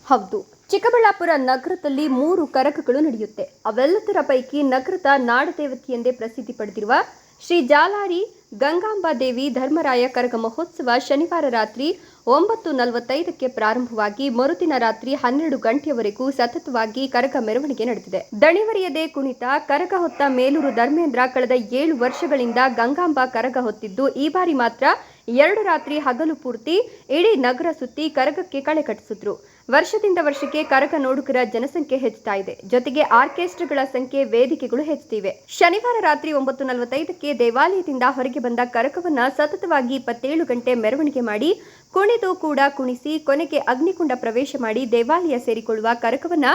ಹೌದು, ಚಿಕ್ಕಬಳ್ಳಾಪುರ ನಗರದಲ್ಲಿ 3 ಕರಗಗಳು ನಡೆಯುತ್ತೆ. ಅವೆಲ್ಲದರ ಪೈಕಿ ನಗರದ ನಾಡದೇವತೆ ಎಂದೇ ಪ್ರಸಿದ್ಧಿ ಪಡೆದಿರುವ ಶ್ರೀ ಜಾಲಾರಿ ಗಂಗಾಂಬಾ ದೇವಿ ಧರ್ಮರಾಯ ಕರಗ ಮಹೋತ್ಸವ ಶನಿವಾರ ರಾತ್ರಿ 9:45ಕ್ಕೆ ಪ್ರಾರಂಭವಾಗಿ ಮರುದಿನ ರಾತ್ರಿ 12 ಗಂಟೆಯವರೆಗೂ ಸತತವಾಗಿ ಕರಗ ಮೆರವಣಿಗೆ ನಡೆದಿದೆ. ದಣಿವರಿಯದೆ ಕುಣಿತ ಕರಗ ಹೊತ್ತ ಮೇಲೂರು ಧರ್ಮೇಂದ್ರ ಕಳೆದ 7 ವರ್ಷಗಳಿಂದ ಗಂಗಾಂಬಾ ಕರಗ ಹೊತ್ತಿದ್ದು, ಈ ಬಾರಿ ಮಾತ್ರ 2 ರಾತ್ರಿ ಹಗಲು ಪೂರ್ತಿ ಇಡೀ ನಗರ ಸುತ್ತಿ ಕರಗಕ್ಕೆ ಕಳೆ ಕಟ್ಟಿಸಿದ್ರು. ವರ್ಷದಿಂದ ವರ್ಷಕ್ಕೆ ಕರಗ ನೋಡುಗರ ಜನಸಂಖ್ಯೆ ಹೆಚ್ಚುತ್ತಾ ಇದೆ. ಜೊತೆಗೆ ಆರ್ಕೆಸ್ಟ್ರಾಗಳ ಸಂಖ್ಯೆ, ವೇದಿಕೆಗಳು ಹೆಚ್ಚುತ್ತಿವೆ. ಶನಿವಾರ ರಾತ್ರಿ 9:45ಕ್ಕೆ ದೇವಾಲಯದಿಂದ ಹೊರಗೆ ಬಂದ ಕರಗವನ್ನ ಸತತವಾಗಿ 27 ಗಂಟೆ ಮೆರವಣಿಗೆ ಮಾಡಿ ಕುಣಿದು ಕೂಡ ಕುಣಿಸಿ ಕೊನೆಗೆ ಅಗ್ನಿಕುಂಡ ಪ್ರವೇಶ ಮಾಡಿ ದೇವಾಲಯ ಸೇರಿಕೊಳ್ಳುವ ಕರಗವನ್ನ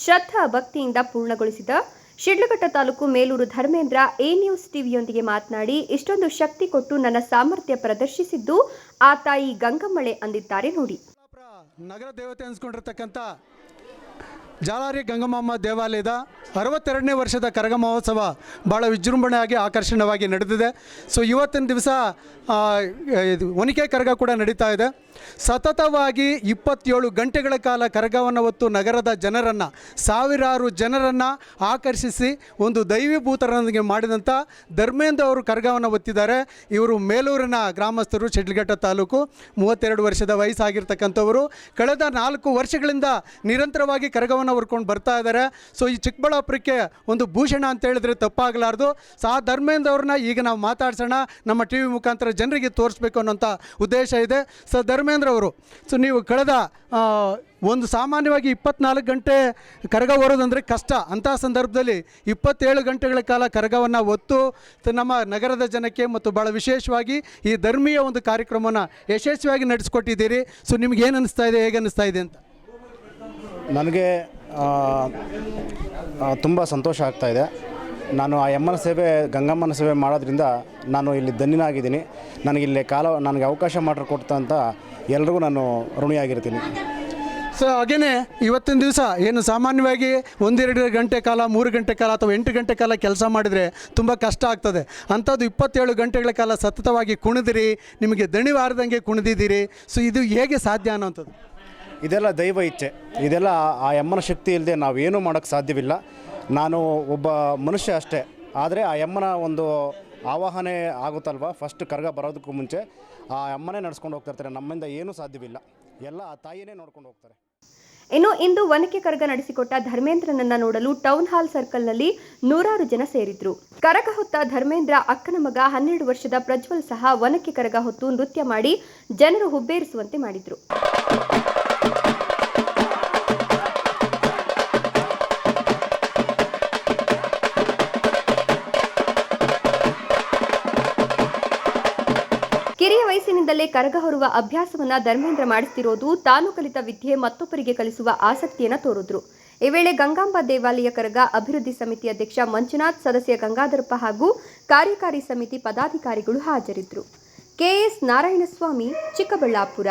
ಶ್ರದ್ಧಾ ಭಕ್ತಿಯಿಂದ ಪೂರ್ಣಗೊಳಿಸಿದ ಶಿಡ್ಲಘಟ್ಟ ತಾಲೂಕು ಮೇಲೂರು ಧರ್ಮೇಂದ್ರ ಎ ನ್ಯೂಸ್ ಟಿವಿಯೊಂದಿಗೆ ಮಾತನಾಡಿ, ಇಷ್ಟೊಂದು ಶಕ್ತಿ ಕೊಟ್ಟು ನನ್ನ ಸಾಮರ್ಥ್ಯ ಪ್ರದರ್ಶಿಸಿದ್ದು ಆ ತಾಯಿ ಗಂಗಮ್ಮಳೆ ಅಂದಿದ್ದಾರೆ ನೋಡಿ. ನಗರ ದೇವತೆ ಅನ್ಸ್ಕೊಂಡಿರ್ತಕ್ಕಂಥ ಜಾಲಾರಿ ಗಂಗಮ್ಮಮ್ಮ ದೇವಾಲಯದ 62ನೇ ವರ್ಷದ ಕರಗ ಮಹೋತ್ಸವ ಭಾಳ ವಿಜೃಂಭಣೆಯಾಗಿ ಆಕರ್ಷಣೀಯವಾಗಿ ನಡೆದಿದೆ. ಸೊ ಇವತ್ತಿನ ದಿವಸ ಒನಿಕೆ ಕರಗ ಕೂಡ ನಡೀತಾ ಇದೆ. ಸತತವಾಗಿ 27 ಗಂಟೆಗಳ ಕಾಲ ಕರಗವನ್ನು ಹೊತ್ತು ನಗರದ ಜನರನ್ನು, ಸಾವಿರಾರು ಜನರನ್ನು ಆಕರ್ಷಿಸಿ ಒಂದು ದೈವೀಭೂತರೊಂದಿಗೆ ಮಾಡಿದಂಥ ಧರ್ಮೇಂದ್ರ ಅವರು ಕರಗವನ್ನು ಹೊತ್ತಿದ್ದಾರೆ. ಇವರು ಮೇಲೂರಿನ ಗ್ರಾಮಸ್ಥರು, ಶಿಡ್ಲಘಟ್ಟ ತಾಲೂಕು, 32 ವರ್ಷದ ವಯಸ್ಸಾಗಿರ್ತಕ್ಕಂಥವರು. ಕಳೆದ 4 ವರ್ಷಗಳಿಂದ ನಿರಂತರವಾಗಿ ಕರಗವನ್ನು ಹೊರ್ಕೊಂಡು ಬರ್ತಾ ಇದ್ದಾರೆ. ಸೊ ಈ ಚಿಕ್ಕಬಳ್ಳಾಪುರಕ್ಕೆ ಒಂದು ಭೂಷಣ ಅಂತ ಹೇಳಿದ್ರೆ ತಪ್ಪಾಗಲಾರ್ದು. ಆ ಧರ್ಮೇಂದ್ರ ಅವ್ರನ್ನ ಈಗ ನಾವು ಮಾತಾಡ್ಸೋಣ, ನಮ್ಮ ಟಿ ವಿ ಮುಖಾಂತರ ಜನರಿಗೆ ತೋರಿಸ್ಬೇಕು ಅನ್ನೋಂಥ ಉದ್ದೇಶ ಇದೆ. ಸೊ ಧರ್ಮೇಂದ್ರ ಅವರು, ಸೊ ನೀವು ಕಳೆದ ಒಂದು ಸಾಮಾನ್ಯವಾಗಿ 24 ಗಂಟೆ ಕರಗ ಹೊರೋದಂದರೆ ಕಷ್ಟ. ಅಂಥ ಸಂದರ್ಭದಲ್ಲಿ 27 ಗಂಟೆಗಳ ಕಾಲ ಕರಗವನ್ನು ಹೊತ್ತು ನಮ್ಮ ನಗರದ ಜನಕ್ಕೆ ಮತ್ತು ಭಾಳ ವಿಶೇಷವಾಗಿ ಈ ಧರ್ಮೀಯ ಒಂದು ಕಾರ್ಯಕ್ರಮವನ್ನು ಯಶಸ್ವಿಯಾಗಿ ನಡೆಸ್ಕೊಟ್ಟಿದ್ದೀರಿ. ಸೊ ನಿಮ್ಗೆ ಏನು ಅನ್ನಿಸ್ತಾ ಇದೆ, ಹೇಗೆ ಅನ್ನಿಸ್ತಾ ಇದೆ ಅಂತ? ನನಗೆ ತುಂಬ ಸಂತೋಷ ಆಗ್ತಾಯಿದೆ. ನಾನು ಆ ಅಮ್ಮನ ಸೇವೆ, ಗಂಗಮ್ಮನ ಸೇವೆ ಮಾಡೋದ್ರಿಂದ ನಾನು ಇಲ್ಲಿ ಧನ್ಯನಾಗಿದ್ದೀನಿ. ನನಗಿಲ್ಲಿ ನನಗೆ ಅವಕಾಶ ಮಾಡಿಕೊಟ್ಟಂತ ಎಲ್ರಿಗೂ ನಾನು ಋಣಿಯಾಗಿರ್ತೀನಿ. ಸೊ ಹಾಗೆಯೇ ಇವತ್ತಿನ ದಿವಸ ಏನು ಸಾಮಾನ್ಯವಾಗಿ 1-2 ಗಂಟೆ ಕಾಲ, 3 ಗಂಟೆ ಕಾಲ ಅಥವಾ 8 ಗಂಟೆ ಕಾಲ ಕೆಲಸ ಮಾಡಿದರೆ ತುಂಬ ಕಷ್ಟ ಆಗ್ತದೆ. ಅಂಥದ್ದು 27 ಗಂಟೆಗಳ ಕಾಲ ಸತತವಾಗಿ ಕುಣಿದಿರಿ, ನಿಮಗೆ ದಣಿವಾರದಂಗೆ ಕುಣಿದಿದ್ದೀರಿ. ಸೊ ಇದು ಹೇಗೆ ಸಾಧ್ಯ ಅನ್ನೋಂಥದ್ದು? ಇದೆಲ್ಲ ದೈವ ಇಚ್ಛೆ. ಇದೆಲ್ಲ ಆ ಅಮ್ಮನ ಶಕ್ತಿ ಇಲ್ಲದೆ ನಾವೇನೂ ಮಾಡೋಕ್ಕೆ ಸಾಧ್ಯವಿಲ್ಲ. ನಾನು ಒಬ್ಬ ಮನುಷ್ಯ ಅಷ್ಟೇ. ಆದರೆ ಆ ಅಮ್ಮನ ಒಂದು ಆವಾಹನೆ ಆಗುತ್ತಲ್ವ, ಫಸ್ಟ್ ಕರಗ ಬರೋದಕ್ಕೂ ಮುಂಚೆ ಆ ಅಮ್ಮನೇ ನಡೆಸ್ಕೊಂಡು ಹೋಗ್ತಿರ್ತಾರೆ. ನಮ್ಮಿಂದ ಏನೂ ಸಾಧ್ಯವಿಲ್ಲ, ಎಲ್ಲ ಆ ತಾಯಿನೇ ನೋಡ್ಕೊಂಡು ಹೋಗ್ತಾರೆ. ಇನ್ನು ಇಂದು ಒನಕೆ ಕರಗ ನಡೆಸಿಕೊಟ್ಟ ಧರ್ಮೇಂದ್ರನನ್ನ ನೋಡಲು ಟೌನ್ ಹಾಲ್ ಸರ್ಕಲ್ನಲ್ಲಿ 100 ಜನ ಸೇರಿದ್ರು. ಕರಗ ಹೊತ್ತ ಧರ್ಮೇಂದ್ರ ಅಕ್ಕನ ಮಗ 12 ವರ್ಷದ ಪ್ರಜ್ವಲ್ ಸಹ ಒನಕೆ ಕರಗ ಹೊತ್ತು ನೃತ್ಯ ಮಾಡಿ ಜನರು ಹುಬ್ಬೇರಿಸುವಂತೆ ಮಾಡಿದ್ರು. ಕಿರಿಯ ವಯಸ್ಸಿನಿಂದಲೇ ಕರಗ ಹೊರುವ ಅಭ್ಯಾಸವನ್ನ ಧರ್ಮೇಂದ್ರ ಮಾಡಿಸ್ತಿರೋದು ತಾನು ಕಲಿತ ವಿದ್ಯೆ ಮತ್ತೊಬ್ಬರಿಗೆ ಕಲಿಸುವ ಆಸಕ್ತಿಯನ್ನು ತೋರಿದ್ರು. ಈ ವೇಳೆ ಗಂಗಾಂಬಾ ದೇವಾಲಯ ಕರಗ ಅಭಿವೃದ್ಧಿ ಸಮಿತಿ ಅಧ್ಯಕ್ಷ ಮಂಜುನಾಥ್, ಸದಸ್ಯ ಗಂಗಾಧರಪ್ಪ ಹಾಗೂ ಕಾರ್ಯಕಾರಿ ಸಮಿತಿ ಪದಾಧಿಕಾರಿಗಳು ಹಾಜರಿದ್ದರು. ಕೆಎಸ್ ನಾರಾಯಣಸ್ವಾಮಿ, ಚಿಕ್ಕಬಳ್ಳಾಪುರ.